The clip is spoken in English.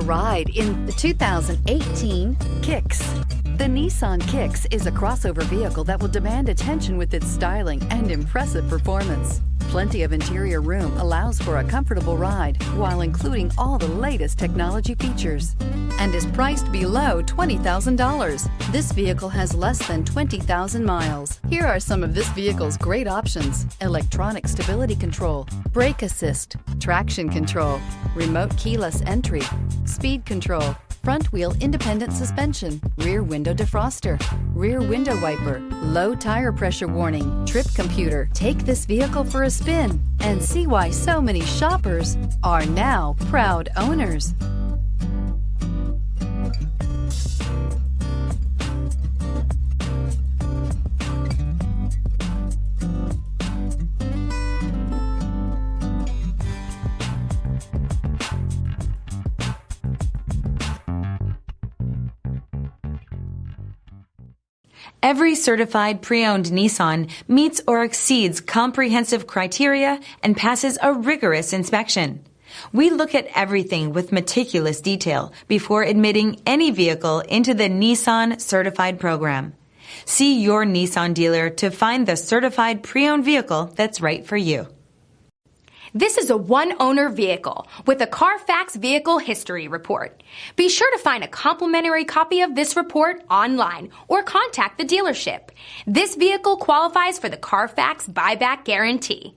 ride in the 2018 Kicks. The Nissan Kicks is a crossover vehicle that will demand attention with its styling and impressive performance. Plenty of interior room allows for a comfortable ride while including all the latest technology features and is priced below $20,000. This vehicle has less than 20,000 miles. Here are some of this vehicle's great options: electronic stability control, brake assist, traction control, remote keyless entry, speed control, front wheel independent suspension, rear window defroster, rear window wiper, low tire pressure warning, trip computer. Take this vehicle for a spin and see why so many shoppers are now proud owners. Every certified pre-owned Nissan meets or exceeds comprehensive criteria and passes a rigorous inspection. We look at everything with meticulous detail before admitting any vehicle into the Nissan Certified Program. See your Nissan dealer to find the certified pre-owned vehicle that's right for you. This is a one-owner vehicle with a Carfax Vehicle History Report. Be sure to find a complimentary copy of this report online or contact the dealership. This vehicle qualifies for the Carfax Buyback Guarantee.